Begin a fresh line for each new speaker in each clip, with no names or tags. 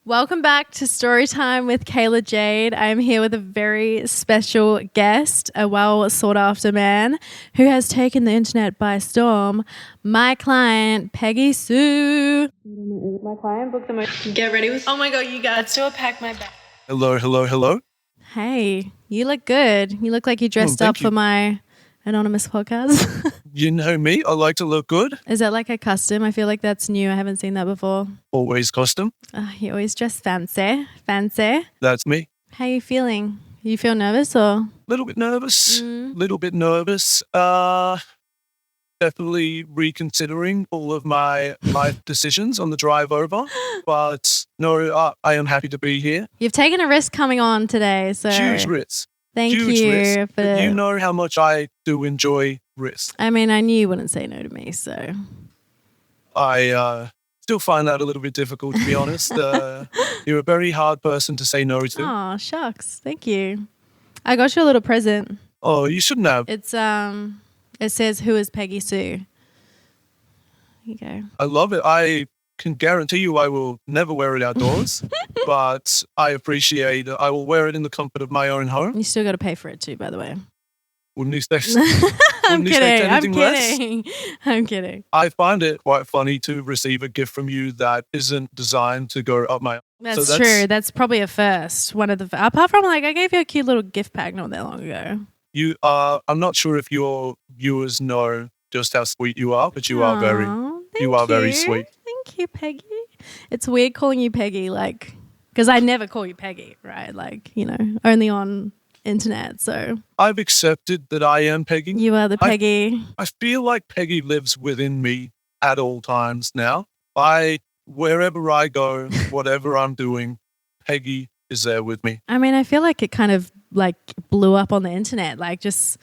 Welcome back to Storytime with Kayla Jade. I'm here with a very special guest, a well sought after man who has taken the internet by storm, my client, Peggy Sue. My client booked the most. Get ready with. Oh my God, you guys. Let's do a pack my bag.
Hello.
Hey, you look good. You look like you dressed up for my anonymous podcast.
You know me, I like to look good.
Is that like a custom? I feel like that's new. I haven't seen that before.
Always custom.
You always dress fancy. Fancy.
That's me.
How you feeling? You feel nervous or?
Little bit nervous. Definitely reconsidering all of my life decisions on the drive over. But no, I am happy to be here.
You've taken a risk coming on today, so
Huge risk.
thank
Huge
you
risk.
for.
But you know how much I do enjoy risk.
I mean, I knew you wouldn't say no to me, so
I still find that a little bit difficult, to be honest. You're a very hard person to say no to.
Oh, shucks. Thank you. I got you a little present.
Oh, you shouldn't have.
It's it says, "Who is Peggy Sue?" Here you go.
I love it. I can guarantee you I will never wear it outdoors, but I appreciate it. I will wear it in the comfort of my own home.
You still got to pay for it too, by the way.
Wouldn't expect,
I'm
wouldn't expect
kidding.
anything less.
I'm kidding.
I find it quite funny to receive a gift from you that isn't designed to go up my.
That's true. That's probably a first. One of the apart from like I gave you a cute little gift pack not that long ago.
You are. I'm not sure if your viewers know just how sweet you are, but you are very sweet.
Thank you, Peggy. It's weird calling you Peggy, like, because I never call you Peggy, right? Like, you know, only on internet. So
I've accepted that I am Peggy.
You are the Peggy.
I feel like Peggy lives within me at all times now. Wherever I go, whatever I'm doing, Peggy is there with me.
I mean, I feel like it kind of like blew up on the internet, like just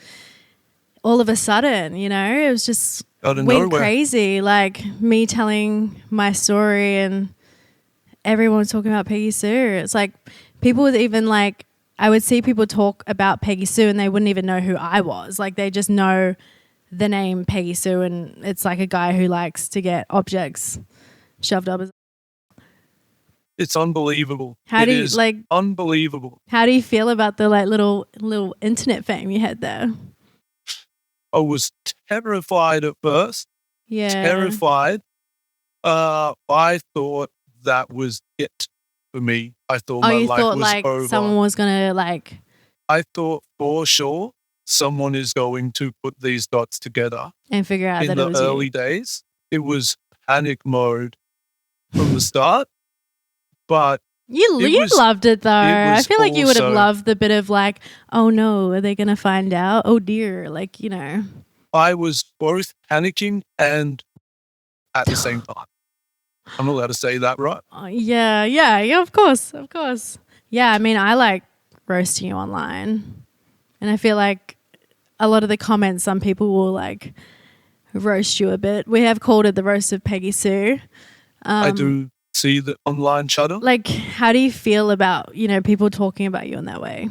all of a sudden, you know, it was just went crazy. Like me telling my story and everyone was talking about Peggy Sue. It's like people would even like, I would see people talk about Peggy Sue and they wouldn't even know who I was. Like they just know the name Peggy Sue and it's like a guy who likes to get objects shoved up his.
It's unbelievable. Unbelievable.
How do you feel about the like little internet fame you had there?
I was terrified at first.
Yeah.
Terrified. I thought that was it for me. I thought my life was
like
over.
Someone was gonna like.
I thought for sure someone is going to put these dots together
And figure out that it was
in the early days. It was panic mode from the start. But
you loved it though. I feel like you would have loved the bit of like, oh no, are they going to find out? Oh dear, like, you know.
I was both panicking and at the same time. I'm not allowed to say that, right?
Yeah, of course. Yeah, I mean, I like roasting you online. And I feel like a lot of the comments, some people will like roast you a bit. We have called it the roast of Peggy Sue.
I do see the online chatter.
Like, how do you feel about, you know, people talking about you in that way?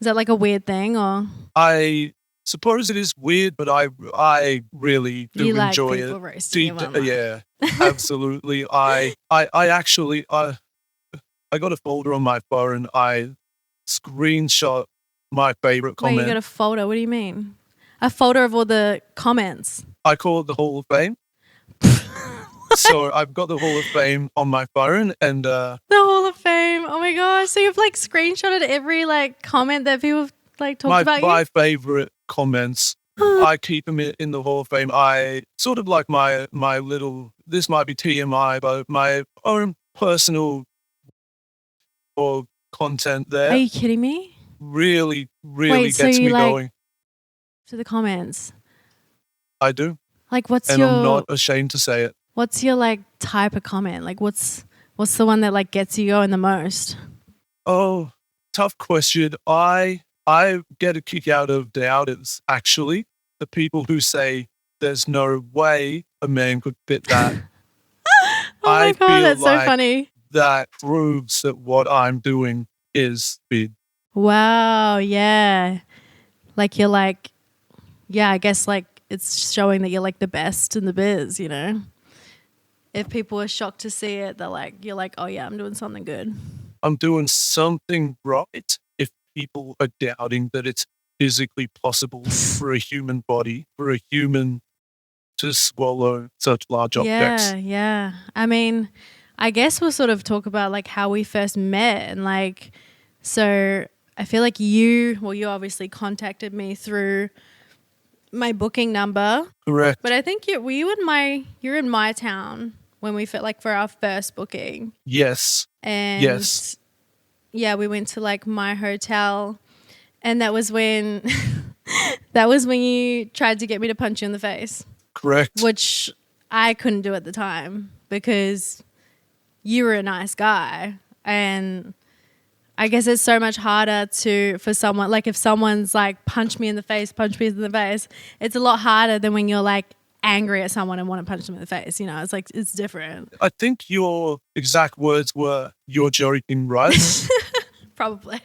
Is that like a weird thing or?
I suppose it is weird, but I really do enjoy
it. Roasting you online.
Yeah, absolutely. I actually I got a folder on my phone. I screenshot my favorite comment.
Wait, you got a folder? What do you mean? A folder of all the comments?
I call it the Hall of Fame. So I've got the Hall of Fame on my phone and
the Hall of Fame. Oh my gosh. So you've like screenshotted every like comment that people like talked about you?
My favorite comments. I keep them in the Hall of Fame. I sort of like my little, this might be TMI, but my own personal or content there.
Are you kidding me?
Really gets me going.
To the comments.
I do.
Like what's
and
your...
I'm not ashamed to say it.
What's your like type of comment? Like what's the one that like gets you going the most?
Oh, tough question. I get a kick out of doubters, actually. The people who say there's no way a man could fit that.
Oh my God, that's so funny.
That proves that what I'm doing is big.
Wow, yeah. Like you're like, yeah, I guess like it's showing that you're like the best in the biz, you know? if people are shocked to see it, you're like, oh yeah, I'm doing something good.
I'm doing something right. If people are doubting that it's physically possible for a human body, for a human to swallow such large objects.
Yeah. I mean, I guess we'll sort of talk about like how we first met and like, so I feel like you obviously contacted me through my booking number.
Correct.
But I think you're in my town when we fit like for our first booking.
Yes.
And
yes.
Yeah, we went to like my hotel, and that was when you tried to get me to punch you in the face.
Correct.
Which I couldn't do at the time because you were a nice guy, and I guess it's so much harder for someone, like if someone's like punch me in the face, it's a lot harder than when you're like angry at someone and want to punch them in the face. You know, it's like, it's different.
I think your exact words were, "You're joking, right?"
Probably.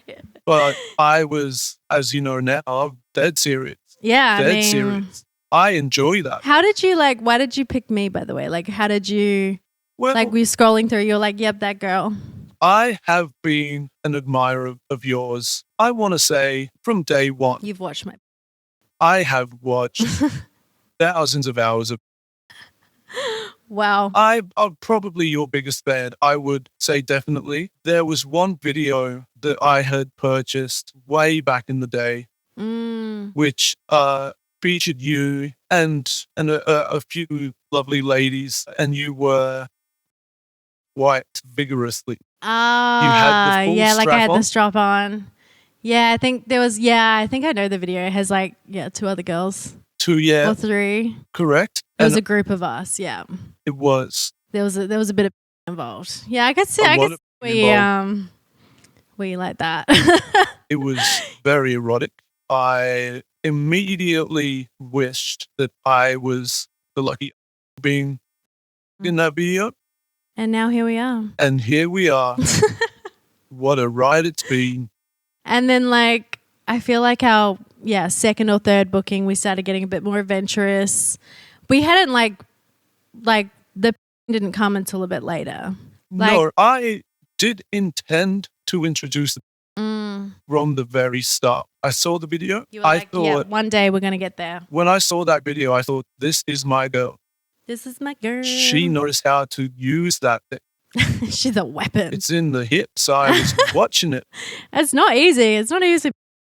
But I was, as you know now, I'm dead serious.
Yeah,
dead serious. I enjoy that.
Why did you pick me, by the way? Like, how did you,
well,
like, we were scrolling through, you're like, yep, that girl.
I have been an admirer of yours, I want to say, from day one.
You've watched my...
I have watched thousands of hours of...
Wow.
I'm probably your biggest fan, I would say definitely. There was one video that I had purchased way back in the day, which featured you and a few lovely ladies, and you were quite vigorously.
Yeah, like I had the strap on. Yeah, I think I think I know the video. It has like, two other girls.
2, yeah.
Or 3.
Correct.
It was a group of us, yeah.
It was.
There was a bit of involved. Yeah, I could see we like that.
It was very erotic. I immediately wished that I was the lucky being in that video.
And now here we are.
And here we are. What a ride it's been.
And then like, I feel like our second or third booking, we started getting a bit more adventurous. We hadn't like the didn't come until a bit later.
No, I did intend to introduce from the very start. I saw the video.
You were thought, one day we're going to get there.
When I saw that video, I thought, this is my girl.
This is my girl.
She knows how to use that thing.
She's a weapon.
It's in the hips. I was watching it.
It's not easy.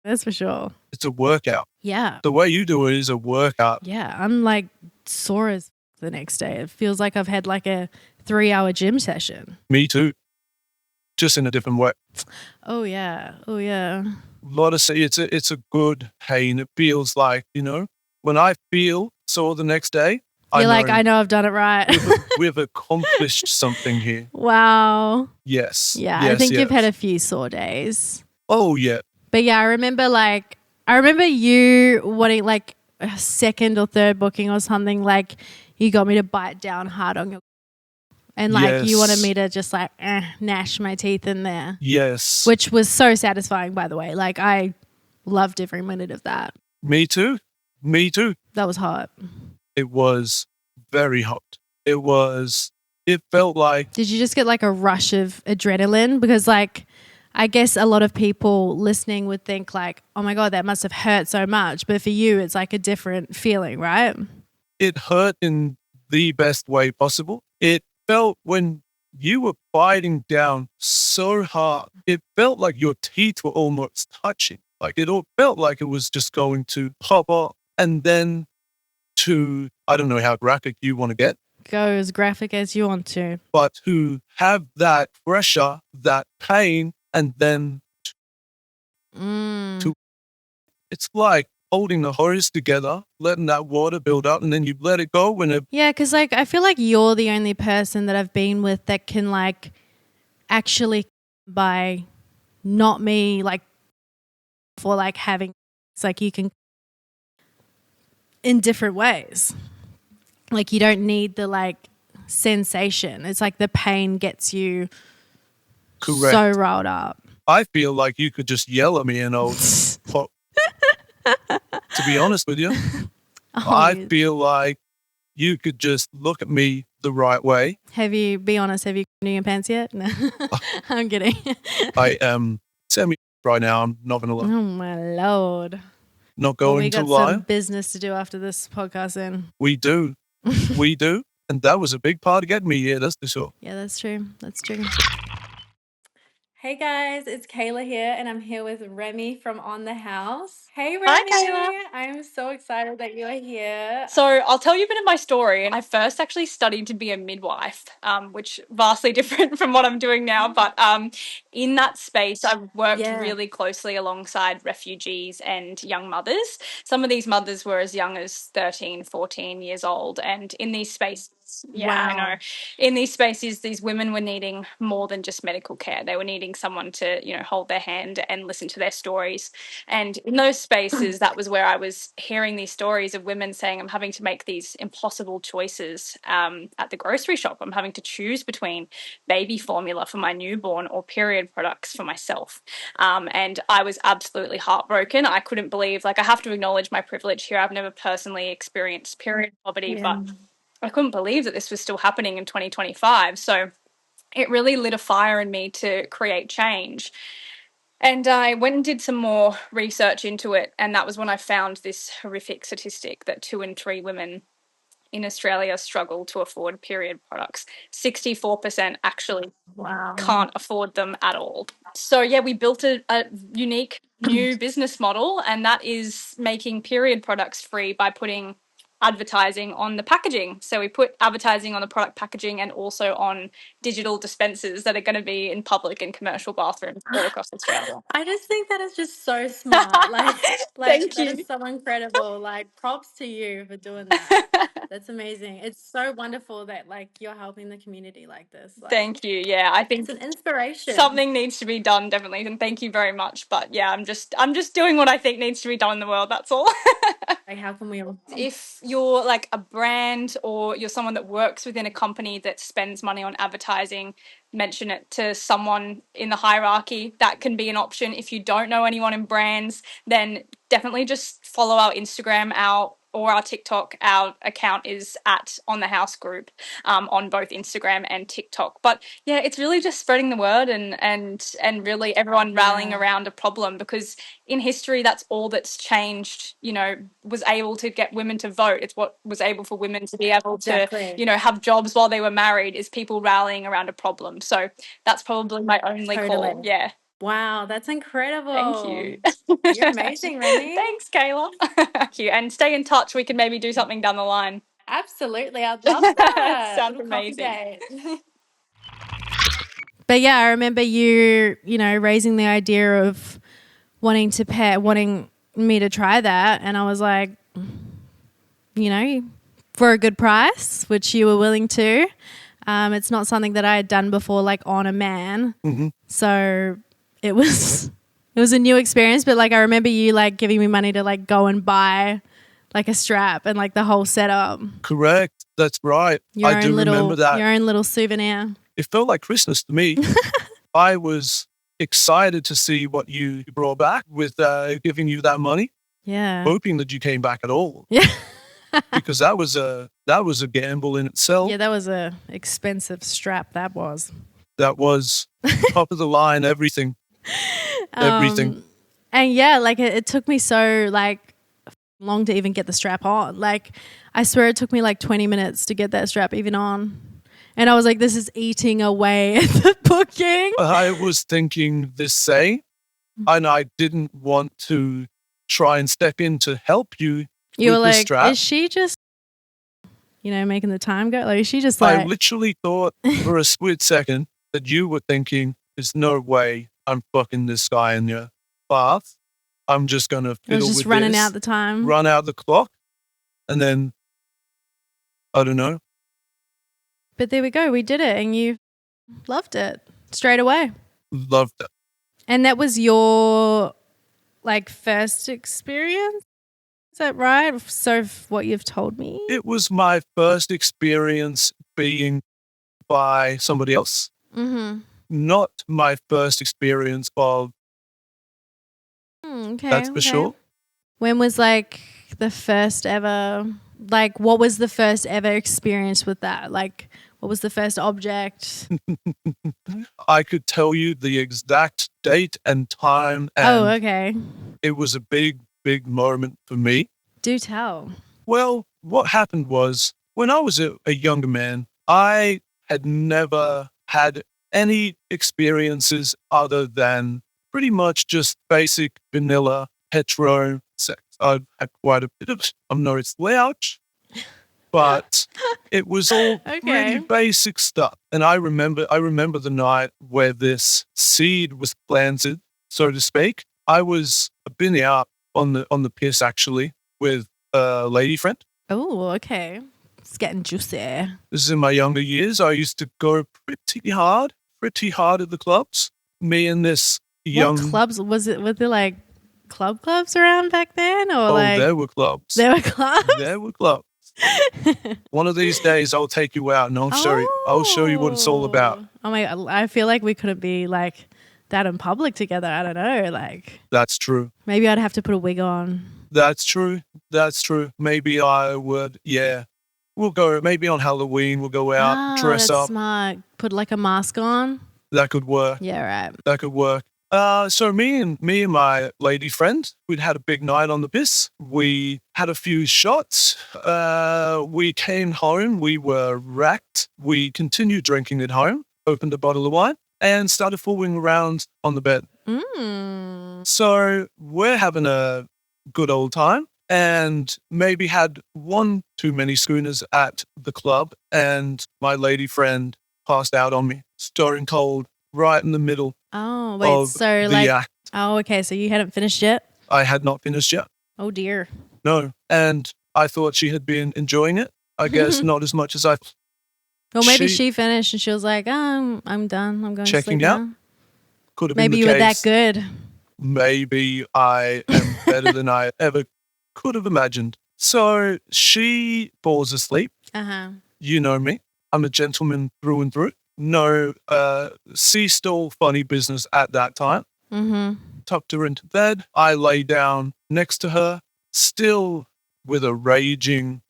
That's for sure.
It's a workout.
Yeah.
The way you do it is a workout.
Yeah. I'm like sore as the next day. It feels like I've had like a 3-hour gym session.
Me too. Just in a different way.
Oh yeah. A
lot of say it's a good pain. It feels like, when I feel sore the next day,
I know I've done it right.
we've accomplished something here.
Wow.
Yes.
Yeah, I think you've had a few sore days.
Oh yeah.
But yeah, I remember you wanting like a second or third booking or something, like you got me to bite down hard on your and like you wanted me to just like gnash my teeth in there.
Yes.
Which was so satisfying, by the way. Like I loved every minute of that.
Me too.
That was hot.
It was very hot. It felt like...
Did you just get like a rush of adrenaline? Because like, I guess a lot of people listening would think like, oh my God, that must have hurt so much. But for you, it's like a different feeling, right?
It hurt in the best way possible. It felt when you were biting down so hard, it felt like your teeth were almost touching. Like it all felt like it was just going to pop off. And then I don't know how graphic you want to get.
Go as graphic as you want to.
But to have that pressure, that pain, and then it's like holding the hose together, letting that water build up, and then you let it go when it...
Yeah, because like I feel like you're the only person that I've been with that can like actually by not me like for like having... It's like you can... in different ways. Like you don't need the like sensation. It's like the pain gets you so riled up.
I feel like you could just yell at me and I'll pop. To be honest with you, I feel like you could just look at me the right way.
Be honest, have you cleaned your pants yet? No, I'm kidding.
I am semi right now. I'm not going to lie.
Oh, my Lord.
Not going to lie.
We got some business to do after this podcast then.
We do. We do. And that was a big part of getting me here, that's for sure.
Yeah, that's true. That's true. Hey guys, it's Kayla here, and I'm here with Remy from On the House. Hey Remy.
Hi, Kayla.
I'm so excited that you're here.
So I'll tell you a bit of my story. I first actually studied to be a midwife, which vastly different from what I'm doing now. But in that space, I've worked really closely alongside refugees and young mothers. Some of these mothers were as young as 13, 14 years old. And in these spaces, I know. In these spaces, these women were needing more than just medical care. They were needing someone to, hold their hand and listen to their stories. And in those spaces, that was where I was hearing these stories of women saying, I'm having to make these impossible choices at the grocery shop. I'm having to choose between baby formula for my newborn or period products for myself. And I was absolutely heartbroken. I couldn't believe, I have to acknowledge my privilege here. I've never personally experienced period poverty, but I couldn't believe that this was still happening in 2025. So it really lit a fire in me to create change. And I went and did some more research into it, and that was when I found this horrific statistic that 2 in 3 women in Australia struggle to afford period products. 64% actually can't afford them at all. So, we built a unique new business model, and that is making period products free by putting advertising on the packaging. So we put advertising on the product packaging and also on digital dispensers that are going to be in public and commercial bathrooms all across Australia.
I just think that is just so smart.
Thank
that
you.
is so incredible. Props to you for doing that. That's amazing. It's so wonderful that you're helping the community like this.
Thank you. Yeah, I think
it's an inspiration.
Something needs to be done, definitely, and thank you very much. But yeah, I'm just doing what I think needs to be done in the world. That's all.
How can we all?
If you're a brand or you're someone that works within a company that spends money on advertising, mention it to someone in the hierarchy. That can be an option. If you don't know anyone in brands, then definitely just follow our Instagram, or our TikTok. Our account is at On the House Group on both Instagram and TikTok. But yeah, it's really just spreading the word and really everyone rallying around a problem, because in history, that's all that's changed, was able to get women to vote. It's what was able for women to be able to, have jobs while they were married, is people rallying around a problem. So that's probably my only call. Yeah.
Wow, that's incredible.
Thank you.
You're amazing, Remy.
Thanks, Kayla. Thank you. And stay in touch. We can maybe do something down the line.
Absolutely. I'd love that.
Sounds amazing.
But yeah, I remember you, raising the idea of wanting me to try that. And I was like, for a good price, which you were willing to. It's not something that I had done before, on a man.
Mm-hmm.
So it was a new experience. But I remember you giving me money to go and buy a strap and the whole setup.
Correct. That's right. I do remember that.
Your own little souvenir.
It felt like Christmas to me. I was excited to see what you brought back with giving you that money.
Yeah.
Hoping that you came back at all.
Yeah.
Because that was a gamble in itself.
Yeah, that was a expensive strap. That was
top of the line, everything. Everything.
And yeah, it took me so long to even get the strap on. I swear it took me 20 minutes to get that strap even on. And I was like, this is eating away at the booking.
I was thinking the same, and I didn't want to try and step in to help you.
You were
like, strap.
Is she just, making the time go? Is she just
I literally thought for a split second that you were thinking, there's no way I'm fucking this guy in your bath. I'm just going to fiddle with this.
Running out the time.
Run out the clock. And then, I don't know.
But there we go. We did it, and you loved it straight away.
Loved it.
And that was your first experience? Is that right? So what you've told me?
It was my first experience being by somebody else.
Mm-hmm.
Not my first experience of.
Okay.
That's for sure.
When was the first ever Like, what was the first ever experience with that? Like, what was the first object?
I could tell you the exact date and time.
Oh,
And
okay.
it was a big, big moment for me.
Do tell.
Well, what happened was when I was a younger man, I had never had any experiences other than pretty much just basic vanilla hetero sex. I had quite a bit of, I'm no slouch, but it was all pretty basic stuff. And I remember the night where this seed was planted, so to speak. I've been out on the piss actually with a lady friend.
Oh, okay. It's getting juicy.
This is in my younger years. I used to go pretty hard at the clubs. Me and this young...
What clubs? Was there like clubs around back then? Or
there were clubs.
There were clubs?
There were clubs. One of these days I'll take you out and I'll show you what it's all about.
Oh my God. I feel like we couldn't be like that in public together. I don't know. Like,
that's true.
Maybe I'd have to put a wig on.
That's true. Maybe I would, yeah. We'll go, maybe on Halloween, we'll go out, dress
that's
up.
Smart. Put like a mask on.
That could work.
Yeah, right.
That could work. So me and my lady friend, we'd had a big night on the piss. We had a few shots. We came home. We were racked. We continued drinking at home, opened a bottle of wine, and started fooling around on the bed. So we're having a good old time and maybe had one too many schooners at the club, and my lady friend passed out on me, stone cold, right in the middle.
Oh, wait, so like, act. Oh, okay, so you hadn't finished yet?
I had not finished yet.
Oh, dear.
No, and I thought she had been enjoying it. I guess not as much as I...
Well, maybe she finished and she was like, I'm done. I'm going to sleep
checking out.
now.
Could have been
maybe
the
you
case.
were that good.
Maybe I am better than I ever could have imagined. So she falls asleep. You know me. I'm a gentleman through and through. No sea-stall funny business at that time. Tucked her into bed. I lay down next to her, still with a raging,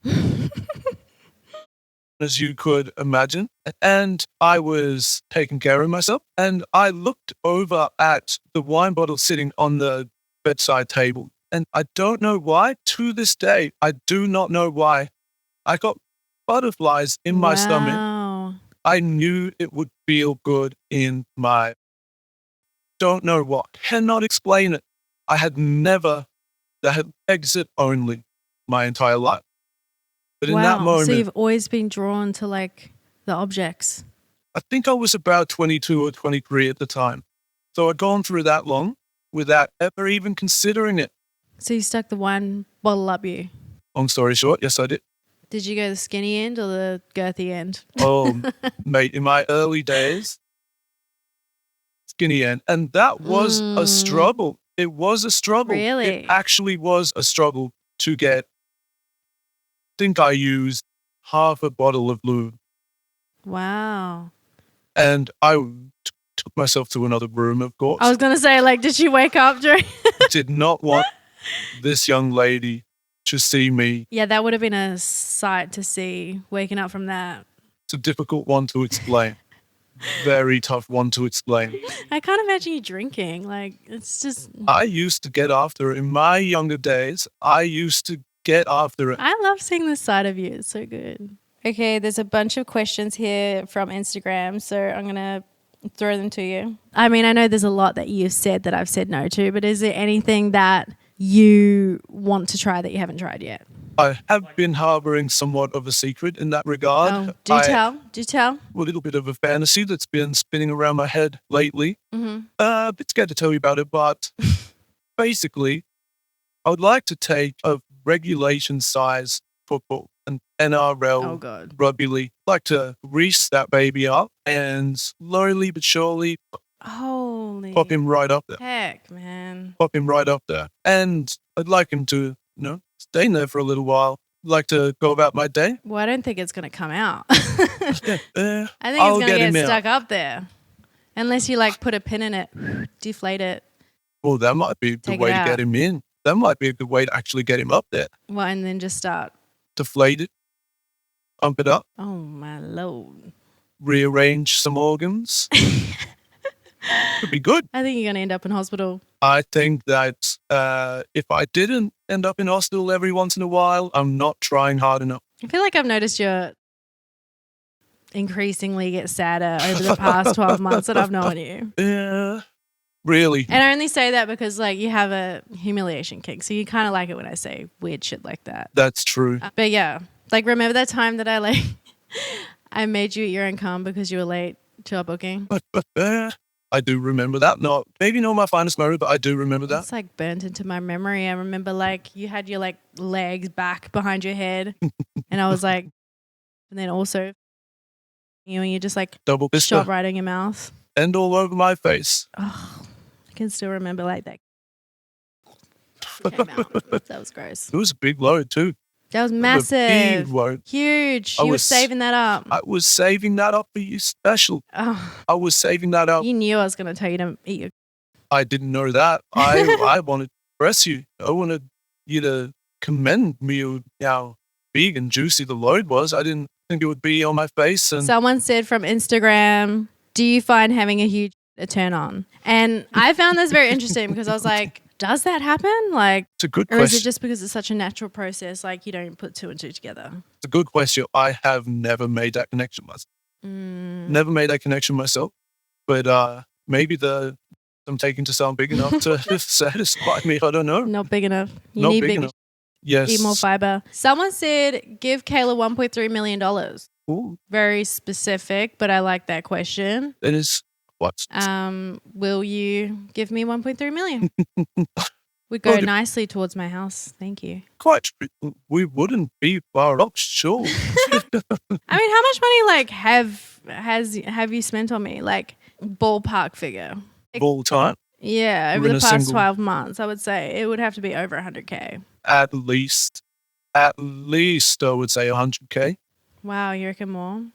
as you could imagine. And I was taking care of myself. And I looked over at the wine bottle sitting on the bedside table. And I don't know why, to this day, I do not know why, I got butterflies in my stomach. I knew it would feel good in my... Don't know what. Cannot explain it. I had exit only my entire life. But in that moment...
So you've always been drawn to like the objects.
I think I was about 22 or 23 at the time. So I'd gone through that long without ever even considering it.
So you stuck the wine bottle up you?
Long story short, yes I did.
Did you go the skinny end or the girthy end?
Oh, mate, in my early days, skinny end. And that was a struggle. It was a struggle.
Really?
It actually was a struggle to get. I think I used half a bottle of lube.
Wow.
And I took myself to another room, of course.
I was going to say, like, did she wake up during...
Did not want this young lady to see me.
Yeah, that would have been a sight to see, waking up from that.
It's a difficult one to explain. Very tough one to explain.
I can't imagine you drinking. Like, it's just...
I used to get after it. In my younger days, I used to get after it.
I love seeing this side of you. It's so good. Okay, there's a bunch of questions here from Instagram, so I'm going to throw them to you. I mean, I know there's a lot that you've said that I've said no to, but is there anything that you want to try that you haven't tried yet?
I have been harboring somewhat of a secret in that regard.
Oh, do tell.
A little bit of a fantasy that's been spinning around my head lately. A bit scared to tell you about it, but basically, I would like to take a regulation size football, an NRL rugby league. Like to grease that baby up and slowly but surely pop him right up there.
Heck, man.
Pop him right up there. And I'd like him to, stay in there for a little while. I'd like to go about my day.
Well, I don't think it's going to come out. I think it's
going
to get stuck up there. Unless you like put a pin in it, deflate it.
Well, that might be the way to get him in. That might be a good way to actually get him up there.
Well, and then just start
deflate it, pump it up.
Oh, my Lord.
Rearrange some organs. Could be good.
I think you're going to end up in hospital.
I think that if I didn't end up in hospital every once in a while, I'm not trying hard enough.
I feel like I've noticed you increasingly get sadder over the past 12 months that I've known you.
Yeah, really.
And I only say that because, like, you have a humiliation kick, so you kind of like it when I say weird shit like that.
That's true.
But yeah, like, remember that time that I made you eat your own cum because you were late to our booking?
I do remember that. Maybe not my finest memory, but I do remember that.
It's like burnt into my memory. I remember, like, you had your, like, legs back behind your head, and I was like, and then also, and you just like
double
shot right in your mouth
and all over my face.
Oh, I can still remember like that. Came out. That was gross.
It was a big load too.
That was massive.
Big load.
Huge. You were saving that up.
I was saving that up for you special.
Oh.
I was saving that up.
You knew I was going to tell you to eat your...
I didn't know that. I wanted to press you. I wanted you to commend me on how big and juicy the load was. I didn't think it would be on my face. And
someone said from Instagram, do you find having a huge a turn on? And I found this very interesting because I was like, does that happen? Like,
it's a good question.
Or is it just because it's such a natural process, like you don't put two and two together?
It's a good question. I have never made that connection myself. Never made that connection myself. But maybe I'm taking to sound big enough to satisfy me. I don't know.
Not big enough. You
Not
need
big
bigger.
enough. Yes.
Eat more fiber. Someone said, give Kayla $1.3 million.
Ooh.
Very specific, but I like that question.
It is what?
Will you give me 1.3 million? We go nicely towards my house. Thank you.
Quite. We wouldn't be far off, sure.
I mean, how much money like have you spent on me? Like ballpark figure.
All time.
Yeah, over the past 12 months, I would say it would have to be over 100K.
At least, I would say 100K.
Wow, you reckon more?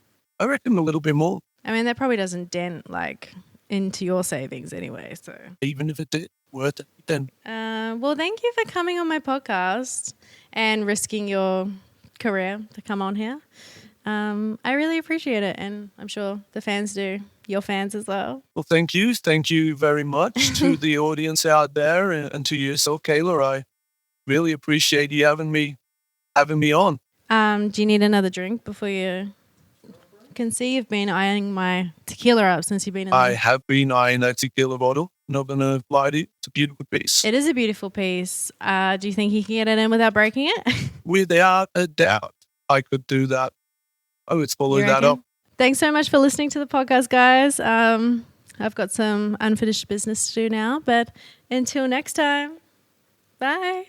I reckon a little bit more.
I mean, that probably doesn't dent like into your savings anyway. So
even if it did, worth it then.
Well, thank you for coming on my podcast and risking your career to come on here. I really appreciate it, and I'm sure the fans do. Your fans as well.
Well, thank you. Thank you very much to the audience out there and to yourself, Kayla. I really appreciate you having me on.
Do you need another drink before you... I can see you've been eyeing my tequila up since you've been in there.
I have been eyeing that tequila bottle. Not going to lie to you. It's a beautiful piece.
It is a beautiful piece. Do you think you can get it in without breaking it?
Without a doubt, I could do that. I would follow that up.
Thanks so much for listening to the podcast, guys. I've got some unfinished business to do now, but until next time, bye.